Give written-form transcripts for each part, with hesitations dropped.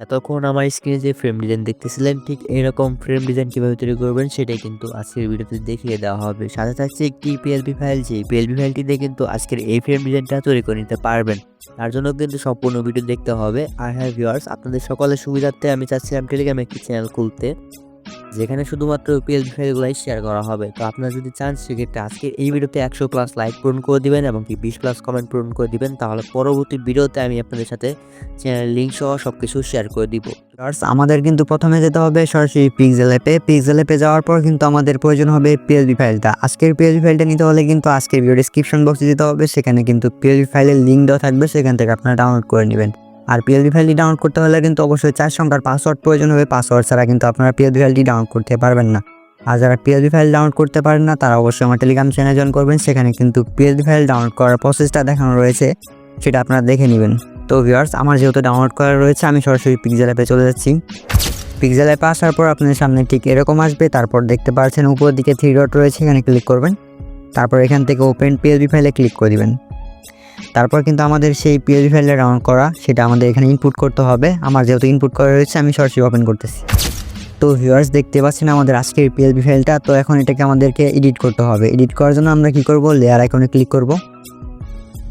এতক্ষণ আমার স্ক্রিনে যে ফ্রেম ডিজাইন দেখতেছিলেন, ঠিক এরকম ফ্রেম ডিজাইন কিভাবে তৈরি করবেন সেটাই কিন্তু আজকের ভিডিওতে দেখিয়ে দেওয়া হবে। সাথে থাকছে একটি পিএলপি ফাইল, যে পিএলপি ফাইলটি দিয়ে কিন্তু আজকের এই ফ্রেম ডিজাইনটা তৈরি করে নিতে পারবেন। তার জন্য কিন্তু সম্পূর্ণ ভিডিও দেখতে হবে। আর হ্যাঁ ভিউয়ার্স, আপনাদের সকলের সুবিধার্থে আমি চাচ্ছিলাম টেলিগ্রামে একটি চ্যানেল খুলতে, যেখানে শুধুমাত্র পিএলপি ফাইলগুলাই শেয়ার করা হবে। তো আপনারা যদি চান সেক্ষেত্রে আজকে এই ভিডিওতে 100+ লাইক পূরণ করে দিবেন এবং কি 20+ কমেন্ট পূরণ করে দিবেন, তাহলে পরবর্তী ভিডিওতে আমি আপনাদের সাথে চ্যানেল লিঙ্ক সহ সবকিছু শেয়ার করে দিব। আমাদের কিন্তু প্রথমে যেতে হবে সরাসরি পিক্সেল অ্যাপে যাওয়ার পর কিন্তু আমাদের প্রয়োজন হবে পিএলপি ফাইলটা। আজকের পিএলপি ফাইলটা নিতে হলে কিন্তু আজকের ভিডিও ডেসক্রিপশন বক্সে যেতে হবে, সেখানে কিন্তু পিএলপি ফাইলের লিঙ্ক দেওয়া থাকবে, সেখান থেকে আপনারা ডাউনলোড করে নেবেন। আর পিএলপি ফাইলটি ডাউনলোড করতে হলে কিন্তু অবশ্যই 4 সংখ্যার পাসওয়ার্ড প্রয়োজন হবে। পাসওয়ার্ড ছাড়া কিন্তু আপনারা পিএলপি ফাইলটি ডাউনলোড করতে পারবেন না। আর যারা পিএলপি ফাইল ডাউনলোড করতে পারেন না, তারা অবশ্যই আমার টেলিগ্রাম চ্যানেল জয়েন করবেন, সেখানে কিন্তু পিএলপি ফাইল ডাউনলোড করার প্রসেসটা দেখানো রয়েছে, সেটা আপনারা দেখে নেবেন। তো ভিউয়ার্স, আমার যেহেতু ডাউনলোড করা রয়েছে, আমি সরাসরি পিক্সেল অ্যাপে চলে যাচ্ছি। পিক্সেল অ্যাপে আসার পর আপনাদের সামনে ঠিক এরকম আসবে। তারপর দেখতে পাচ্ছেন উপরের দিকে 3 ডট রয়েছে, এখানে ক্লিক করবেন। তারপর এখান থেকে ওপেন পিএলপি ফাইলে ক্লিক করে দিবেন। তারপর কিন্তু আমাদের সেই পিএলপি ফাইলটা ডাউনলোড করা, সেটা আমাদের এখানে ইনপুট করতে হবে। আমার যেহেতু ইনপুট করা রয়েছে, আমি সরাসরি ওপেন করতেছি। তো ভিউয়ার্স, দেখতে পাচ্ছেন আমাদের আজকের পিএলপি ফাইলটা। তো এখন এটাকে আমাদেরকে এডিট করতে হবে। এডিট করার জন্য আমরা কি করব, লেয়ার আইকনে ক্লিক করব।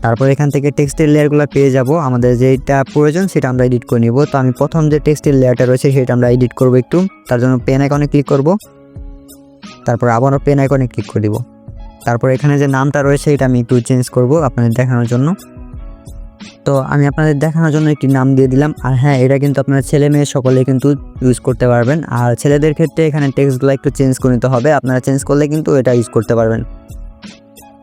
তারপর এখান থেকে টেক্সটের লেয়ারগুলো পেয়ে যাব। আমাদের যেটা প্রয়োজন সেটা আমরা এডিট করে নিব। তো আমি প্রথম যে টেক্সটের লেয়ারটা রয়েছে সেটা আমরা এডিট করব একটু। তার জন্য পেন আইকনে ক্লিক করব, তারপর আবারও পেন আইকনে ক্লিক করে দিব। তারপর এখানে যে নামটা রয়েছে এটা আমি একটু চেঞ্জ করব আপনাদের দেখানোর জন্য। তো আমি আপনাদের দেখানোর জন্য একটি নাম দিয়ে দিলাম। আর হ্যাঁ, এটা কিন্তু আপনারা ছেলে মেয়ে সকলে কিন্তু ইউজ করতে পারবেন। আর ছেলেদের ক্ষেত্রে এখানে টেক্সটগুলো একটু চেঞ্জ করে নিতে হবে, আপনারা চেঞ্জ করলে কিন্তু এটা ইউজ করতে পারবেন।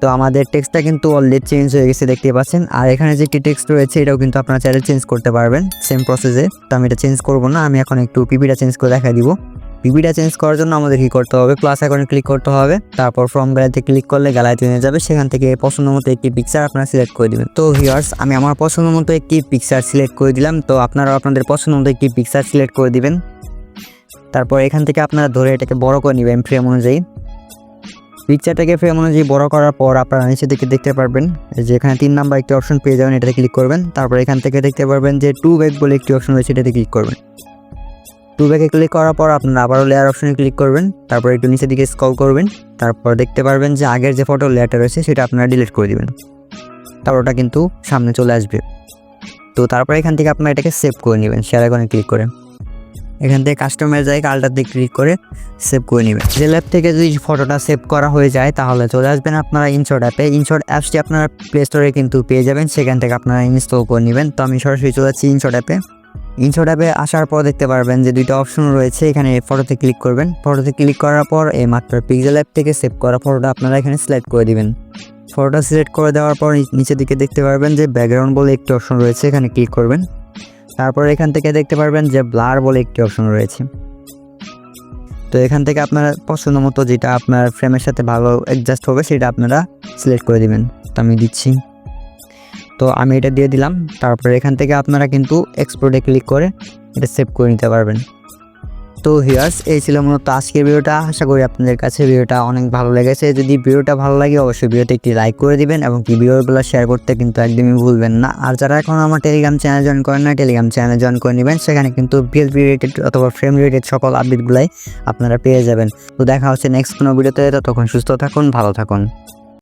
তো আমাদের টেক্সটটা কিন্তু অলরেডি চেঞ্জ হয়ে গেছে, দেখতে পাচ্ছেন। আর এখানে যে একটি টেক্সট রয়েছে এটাও কিন্তু আপনারা চাইলে চেঞ্জ করতে পারবেন সেম প্রসেসে। তো আমি এটা চেঞ্জ করব না, আমি এখন একটু পিপিটা চেঞ্জ করে দেখা দিব। পিপিটা চেঞ্জ করার জন্য আমাদের কি করতে হবে, প্লাস আইকনে ক্লিক করতে হবে। তারপর ফ্রম গ্যালারিতে ক্লিক করলে গ্যালারিতে নিয়ে যাবে, সেখান থেকে পছন্দ মতো একটি পিকচার আপনারা সিলেক্ট করে দিবেন। তো ভিউয়ার্স, আমি আমার পছন্দ মতো একটি পিকচার সিলেক্ট করে দিলাম। তো আপনারাও আপনাদের পছন্দ মতো একটি পিকচার সিলেক্ট করে দিবেন। তারপর এখান থেকে আপনারা ধরে এটাকে বড় করে নেবেন ফ্রেম অনুযায়ী। পিকচারটাকে ফ্রেম অনুযায়ী বড় করার পর আপনারা নিচে দিকে দেখতে পারবেন যে এখানে 3 নাম্বার একটি অপশন পেয়ে যাবেন, এটাতে ক্লিক করবেন। তারপর এখান থেকে দেখতে পারবেন যে 2 ব্যাক বলে একটি অপশন রয়েছে, এটাতে ক্লিক করবেন। 2 ব্যাকে ক্লিক করার পর আপনারা আবারও লেয়ার অপশনে ক্লিক করবেন। তারপর একটু নিচে দিকে স্ক্রল করবেন। তারপর দেখতে পারবেন যে আগের যে ফটো লেয়ারটা রয়েছে সেটা আপনারা ডিলিট করে দিবেন। তারপর ওটা কিন্তু সামনে চলে আসবে। তো তারপর এখান থেকে আপনারা এটাকে সেভ করে নেবেন শেয়ার আইকনে ক্লিক করে। এখান থেকে কাস্টমাইজ জায়গা আলটাতে ক্লিক করে সেভ করে নেবেন। যে ল্যাব থেকে যদি ফটোটা সেভ করা হয়ে যায় তাহলে চলে আসবেন আপনারা ইনশট অ্যাপে। ইনশট অ্যাপসটি আপনারা প্লে স্টোরে কিন্তু পেয়ে যাবেন, সেখান থেকে আপনারা ইনস্টল করে নেবেন। তো আমি সরাসরি চলে যাচ্ছি ইনশট অ্যাপে। ইনশট অ্যাপে আসার পর দেখতে পারবেন যে 2টা অপশন রয়েছে, এখানে ফটোতে ক্লিক করবেন। ফটোতে ক্লিক করার পর এই মাত্র পিক্সেল অ্যাপ থেকে সেভ করা ফটোটা আপনারা এখানে সিলেক্ট করে দিবেন। ফটোটা সিলেক্ট করে দেওয়ার পর নিচের দিকে দেখতে পারবেন যে ব্যাকগ্রাউন্ড বলে একটি অপশন রয়েছে, এখানে ক্লিক করবেন। তারপর এখান থেকে দেখতে পারবেন যে ব্লার বলে একটি অপশন রয়েছে। তো এখান থেকে আপনার পছন্দ মতো যেটা আপনার ফ্রেমের সাথে ভালো অ্যাডজাস্ট হবে সেটা আপনারা সিলেক্ট করে দিবেন। তো আমি দিচ্ছি, তো আমি এটা দিয়ে দিলাম। তারপর এখান থেকে আপনারা কিন্তু এক্সপোর্টে ক্লিক করে এটা সেভ করে নিতে পারবেন। তো ভিউয়ার্স, এই ছিল মূলত আজকের ভিডিওটা। আশা করি আপনাদের কাছে ভিডিওটা অনেক ভালো লেগেছে। যদি ভিডিওটা ভালো লাগে অবশ্যই ভিডিওতে একটি লাইক করে দিবেন এবং কি ভিডিওগুলো শেয়ার করতে কিন্তু একদমই ভুলবেন না। আর যারা এখন আমার টেলিগ্রাম চ্যানেল জয়েন করেন না, টেলিগ্রাম চ্যানেল জয়েন করে নেবেন, সেখানে কিন্তু পিএলপি রিলেটেড অথবা ফ্রেম রিলেটেড সকল আপডেটগুলাই আপনারা পেয়ে যাবেন। তো দেখা হচ্ছে নেক্সট কোনো ভিডিওতে। ততক্ষণ সুস্থ থাকুন, ভালো থাকুন।